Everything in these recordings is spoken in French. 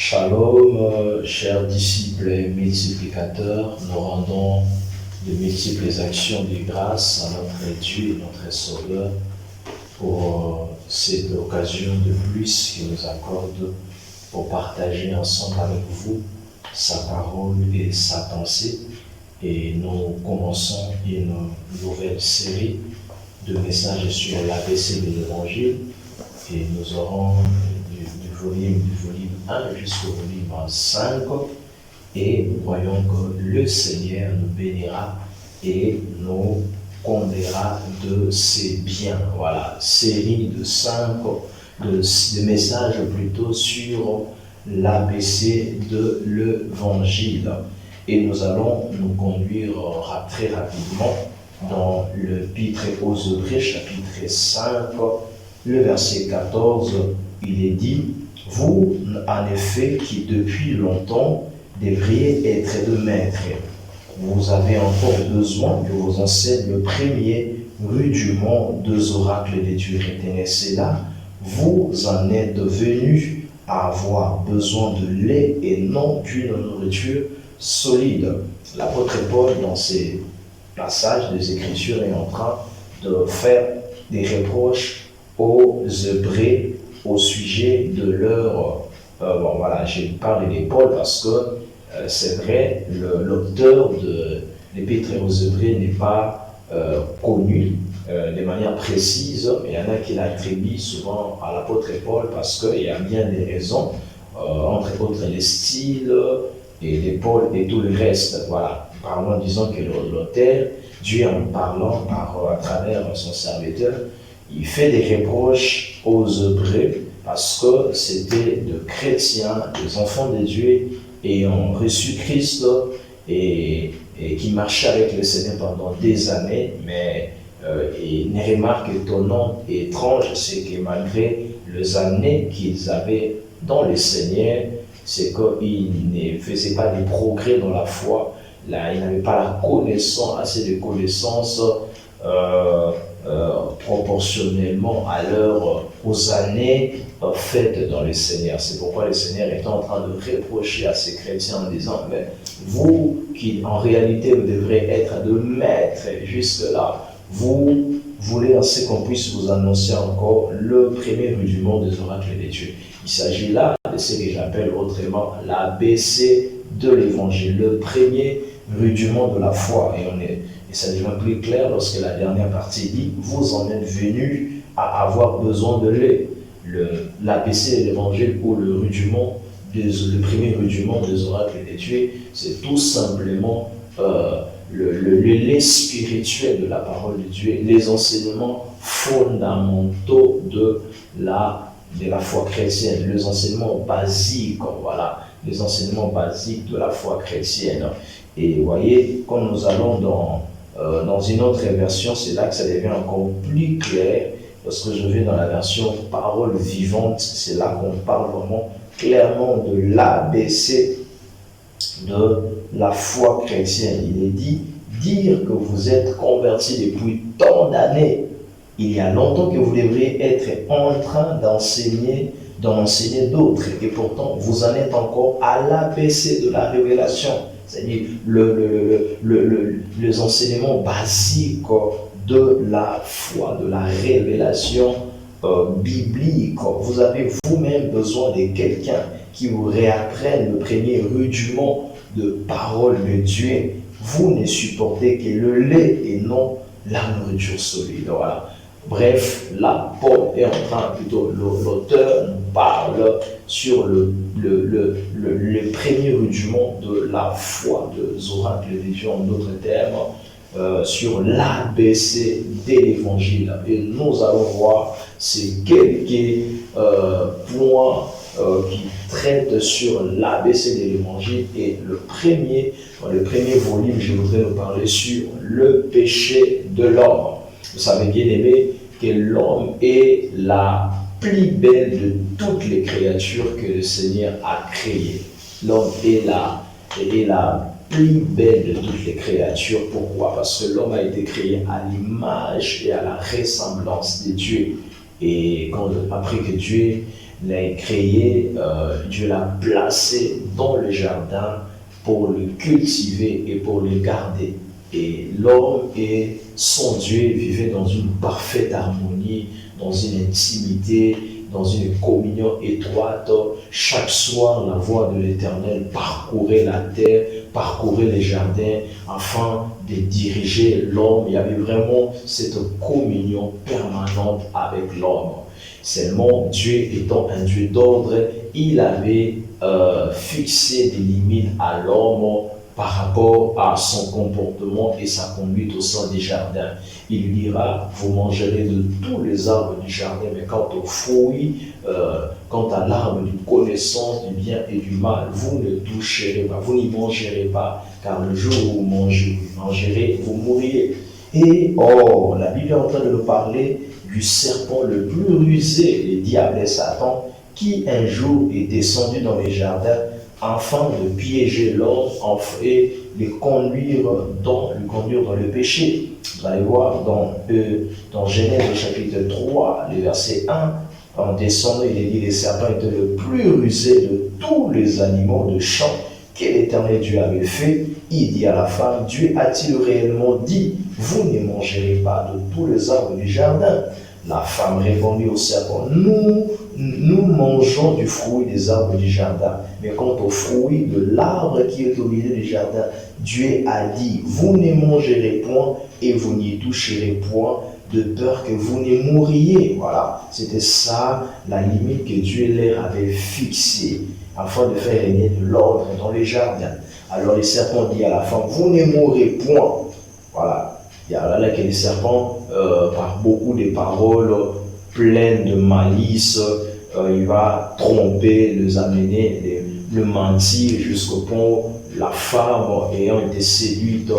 Shalom, chers disciples et multiplicateurs, nous rendons de multiples actions de grâce à notre Dieu et notre Sauveur pour cette occasion de plus qu'il nous accorde pour partager ensemble avec vous sa parole et sa pensée. Et nous commençons une nouvelle série de messages sur l'ABC de l'Évangile et nous aurons du volume 1 jusqu'au volume 5 et nous voyons que le Seigneur nous bénira et nous comblera de ses biens. Voilà, série de 5 de messages plutôt sur l'ABC de l'Évangile. Et nous allons nous conduire très rapidement dans l'Épître aux Hébreux, chapitre 5, le verset 14, il est dit « Vous, en effet, qui depuis longtemps devriez être de maîtres, vous avez encore besoin que vous enseigne le premier rudiment des oracles de Dieu éternel. C'est là, vous en êtes venus à avoir besoin de lait et non d'une nourriture solide. » L'apôtre Paul, dans ces passages des Écritures, est en train de faire des reproches aux Hébreux au sujet de leur... je parle de Paul parce que c'est vrai, l'auteur de l'Épître aux Hébreux n'est pas connu de manière précise, mais il y en a qui l'attribuent souvent à l'apôtre Paul parce qu'il y a bien des raisons, entre autres les styles et les Paul et tout le reste. Voilà, parlons disons que l'auteur, Dieu en parlant à travers son serviteur, il fait des reproches aux Hébreux parce que c'était de chrétiens, des enfants de Dieu ayant reçu Christ et qui marchaient avec le Seigneur pendant des années, mais une remarque étonnante et étrange, c'est que malgré les années qu'ils avaient dans le Seigneur, c'est qu'ils ne faisaient pas des progrès dans la foi. Là, ils n'avaient pas la connaissance, assez de connaissances proportionnellement aux années faites dans le Seigneur. C'est pourquoi le Seigneur est en train de reprocher à ces chrétiens en disant « Mais vous qui en réalité vous devrez être de maîtres jusque-là, vous voulez ainsi qu'on puisse vous annoncer encore le premier rudiment des oracles de Dieu. » Il s'agit là de ce que j'appelle autrement l'ABC de l'Évangile, le premier rudiment de la foi. Et ça devient plus clair lorsque la dernière partie dit « Vous en êtes venus à avoir besoin de lait ». L'ABC de l'Évangile ou le premier rudiment des oracles de Dieu, c'est tout simplement le lait spirituel de la parole de Dieu, les enseignements fondamentaux de la foi chrétienne, les enseignements basiques, voilà, les enseignements basiques de la foi chrétienne. Et vous voyez, quand nous allons dans une autre version, c'est là que ça devient encore plus clair. Lorsque je vais dans la version parole vivante, c'est là qu'on parle vraiment clairement de l'ABC de la foi chrétienne. Il est dit, dire que vous êtes convertis depuis tant d'années, il y a longtemps que vous devriez être en train d'enseigner d'autres, et pourtant vous en êtes encore à l'ABC de la révélation, c'est-à-dire les enseignements basiques de la foi, de la révélation biblique. Vous avez vous-même besoin de quelqu'un qui vous réapprenne le premier rudiment de parole de Dieu. Vous ne supportez que le lait et non la nourriture solide. Voilà. Bref, là, Paul est en train, plutôt l'auteur nous parle sur le premier rudiment de la foi, des oracles de Dieu, en d'autres termes, sur l'ABC de l'Évangile. Et nous allons voir ces quelques points qui traitent sur l'ABC de l'Évangile. Et le premier volume, je voudrais nous parler sur le péché de l'homme. Vous savez bien aimé que l'homme est la plus belle de toutes les créatures que le Seigneur a créées. L'homme est la plus belle de toutes les créatures. Pourquoi? Parce que l'homme a été créé à l'image et à la ressemblance de Dieu. Et après que Dieu l'a créé, Dieu l'a placé dans le jardin pour le cultiver et pour le garder. Et l'homme et son Dieu vivaient dans une parfaite harmonie, dans une intimité, dans une communion étroite. Chaque soir, la voix de l'Éternel parcourait la terre, parcourait les jardins, afin de diriger l'homme. Il y avait vraiment cette communion permanente avec l'homme. Seulement, Dieu étant un Dieu d'ordre, il avait fixé des limites à l'homme par rapport à son comportement et sa conduite au sein des jardins. Il lui dira, vous mangerez de tous les arbres du jardin, mais quant aux fruits, quant à l'arbre de connaissance du bien et du mal, vous ne toucherez pas, vous n'y mangerez pas, car le jour où vous mangerez, vous mourrez. Et or, la Bible est en train de nous parler du serpent le plus rusé, le diable et Satan, qui un jour est descendu dans les jardins afin de piéger l'homme et le conduire dans le péché. Vous allez voir dans Genèse chapitre 3, le verset 1, en descendant, il est dit, les serpents étaient le plus rusé de tous les animaux de champ que l'Éternel Dieu avait fait. Il dit à la femme, Dieu a-t-il réellement dit, vous ne mangerez pas de tous les arbres du jardin? La femme répondit au serpent, nous mangeons du fruit des arbres du jardin, mais quant au fruit de l'arbre qui est au milieu du jardin, Dieu a dit, vous ne mangerez point et vous n'y toucherez point, de peur que vous ne mouriez. Voilà, c'était ça la limite que Dieu leur avait fixée, afin de faire régner de l'ordre dans les jardins. Alors les serpents dit à la femme, vous ne mourrez point. Voilà. Il y a là que les serpents, par beaucoup de paroles pleines de malice, il va tromper, les amener, le mentir jusqu'au point la femme ayant été séduite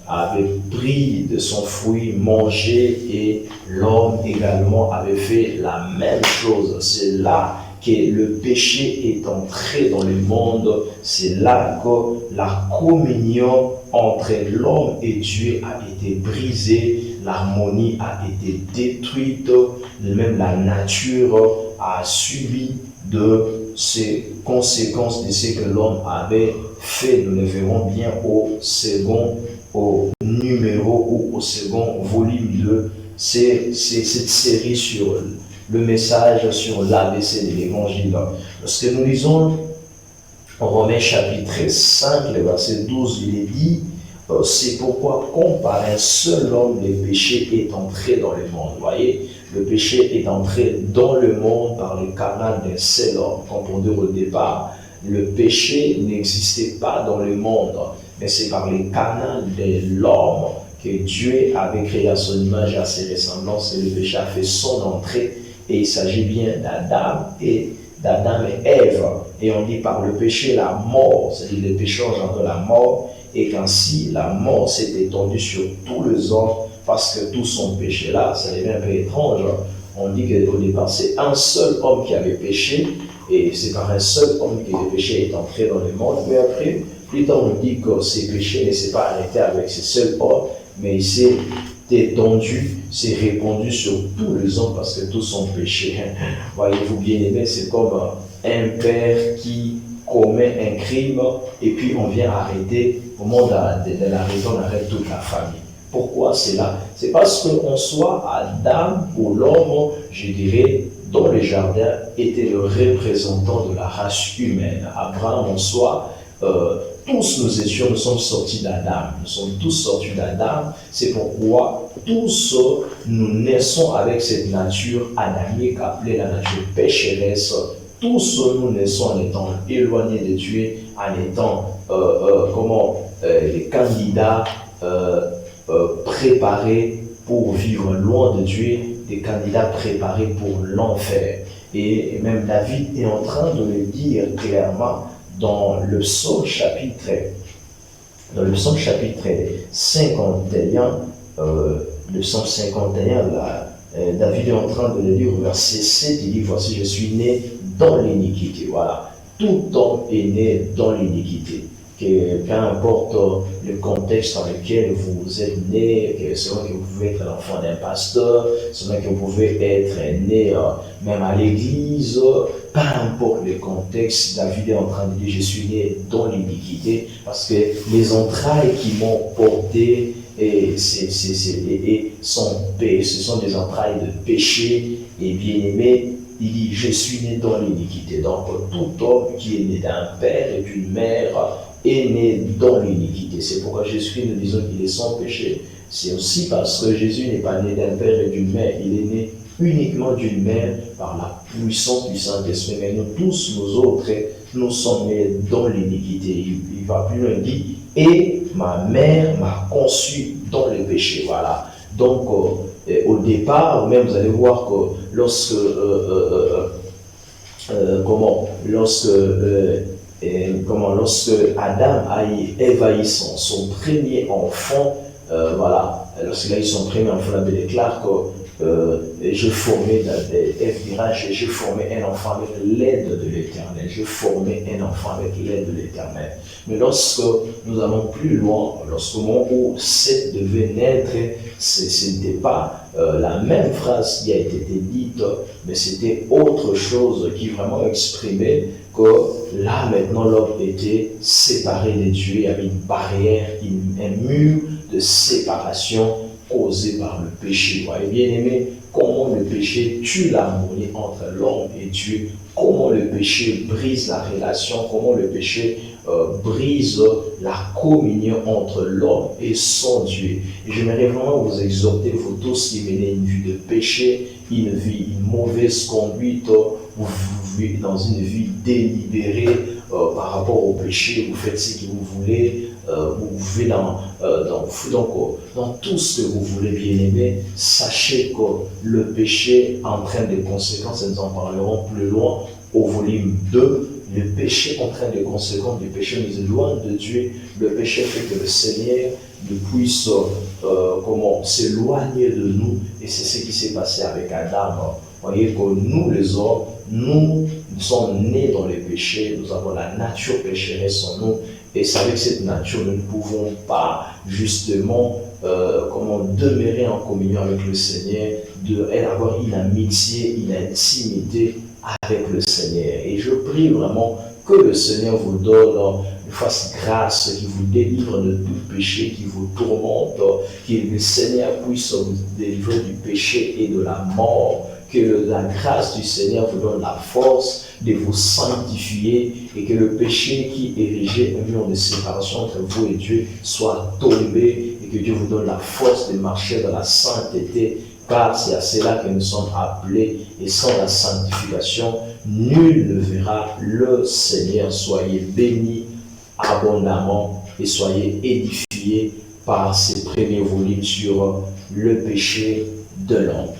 avait pris de son fruit, mangé, et l'homme également avait fait la même chose. C'est là que le péché est entré dans le monde, c'est là que la communion entre l'homme et Dieu a été brisée, l'harmonie a été détruite, même la nature a subi de ces conséquences de ce que l'homme avait fait. Nous le verrons bien au numéro ou au second volume de cette série sur le message sur l'ABC de l'évangile. Lorsque nous lisons Romains chapitre 5, le verset 12, il est dit, c'est pourquoi comme par un seul homme le péché est entré dans le monde. Vous voyez, le péché est entré dans le monde par le canal d'un seul homme. Comme pour dire au départ, le péché n'existait pas dans le monde, mais c'est par le canal de l'homme que Dieu avait créé à son image et à ses ressemblances, et le péché a fait son entrée. Et il s'agit bien d'Adam et Ève. Et on dit par le péché la mort, c'est-à-dire le péché engendre la mort, et qu'ainsi la mort s'est étendue sur tous les hommes parce que tous sont péchés. Là, ça devient un peu étrange. On dit qu'au départ, c'est un seul homme qui avait péché, et c'est par un seul homme que le péché est entré dans le monde. Mais après, plus tard, on dit que ces péchés ne s'est pas arrêté avec ce seul homme, mais il s'est étendu, s'est répandu sur tous les hommes parce que tous sont péchés. Voyez-vous, bien aimé, c'est comme un père qui commet un crime et puis on vient arrêter, au moment de l'arrêter, on arrête toute la famille. Pourquoi c'est là? C'est parce qu'en soi, Adam ou l'homme, je dirais, dans le jardin, était le représentant de la race humaine. Abraham en soi, nous sommes sortis d'Adam. Nous sommes tous sortis d'Adam. C'est pourquoi tous nous naissons avec cette nature adamique appelée la nature pécheresse. Tous nous naissons en étant éloignés de Dieu, en étant les candidats préparés pour vivre loin de Dieu, des candidats préparés pour l'enfer. Et même David est en train de le dire clairement dans le psaume chapitre 51, le psaume 51, là, David est en train de le dire au verset 7, il dit, voici, je suis né dans l'iniquité. Voilà, tout homme est né dans l'iniquité. que peu importe le contexte dans lequel vous êtes né, que selon que vous pouvez être l'enfant d'un pasteur, selon que vous pouvez être né même à l'église, peu importe le contexte, David est en train de dire, je suis né dans l'iniquité, parce que les entrailles qui m'ont porté, ce sont des entrailles de péché, et bien aimé, il dit, je suis né dans l'iniquité. Donc, tout homme qui est né d'un père et d'une mère est né dans l'iniquité. C'est pourquoi Jésus, nous disons qu'il est sans péché. C'est aussi parce que Jésus n'est pas né d'un père et d'une mère. Il est né uniquement d'une mère par la puissance du Saint-Esprit. Mais nous tous, nous autres, nous sommes nés dans l'iniquité. Il va plus loin, il dit, et ma mère m'a conçu dans le péché. Voilà. Donc, au départ, même vous allez voir que lorsque Adam a évahi son premier enfant, voilà, lorsqu'il a eu son premier enfant, il déclare que je formais un enfant avec l'aide de l'Éternel. Je formais un enfant avec l'aide de l'Éternel. Mais lorsque nous allons plus loin, lorsque le moment où Seth devait naître, ce n'était pas la même phrase qui a été dite, mais c'était autre chose qui vraiment exprimait que là maintenant l'homme était séparé de Dieu. Il y avait une barrière, un mur de séparation causé par le péché. Voyez bien aimé, comment le péché tue l'harmonie entre l'homme et Dieu, comment le péché brise la relation, comment le péché brise la communion entre l'homme et son Dieu. Et j'aimerais vraiment vous exhorter, vous tous qui menez une vie de péché, une mauvaise conduite, vous vivez dans une vie délibérée par rapport au péché, vous faites ce que vous voulez, vous vivez dans tout ce que vous voulez, bien aimé. Sachez que le péché entraîne des conséquences, et nous en parlerons plus loin au volume 2. Le péché entraîne des conséquences, le péché nous éloigne de Dieu, le péché fait que le Seigneur ne puisse s'éloigner de nous, et c'est ce qui s'est passé avec Adam. Vous voyez que nous les hommes, nous sommes nés dans le péché, nous avons la nature pécheresse en nous, et c'est avec cette nature nous ne pouvons pas justement demeurer en communion avec le Seigneur, avoir une amitié, une intimité avec le Seigneur. Et je prie vraiment que le Seigneur vous donne, fasse grâce, qu'il vous délivre de tout péché qui vous tourmente, que le Seigneur puisse vous délivrer du péché et de la mort, que la grâce du Seigneur vous donne la force de vous sanctifier, et que le péché qui érigeait un mur de séparation entre vous et Dieu soit tombé, et que Dieu vous donne la force de marcher dans la sainteté, car c'est à cela que nous sommes appelés, et sans la sanctification, nul ne verra le Seigneur. Soyez bénis abondamment et soyez édifiés par ces premiers volumes sur le péché de l'homme.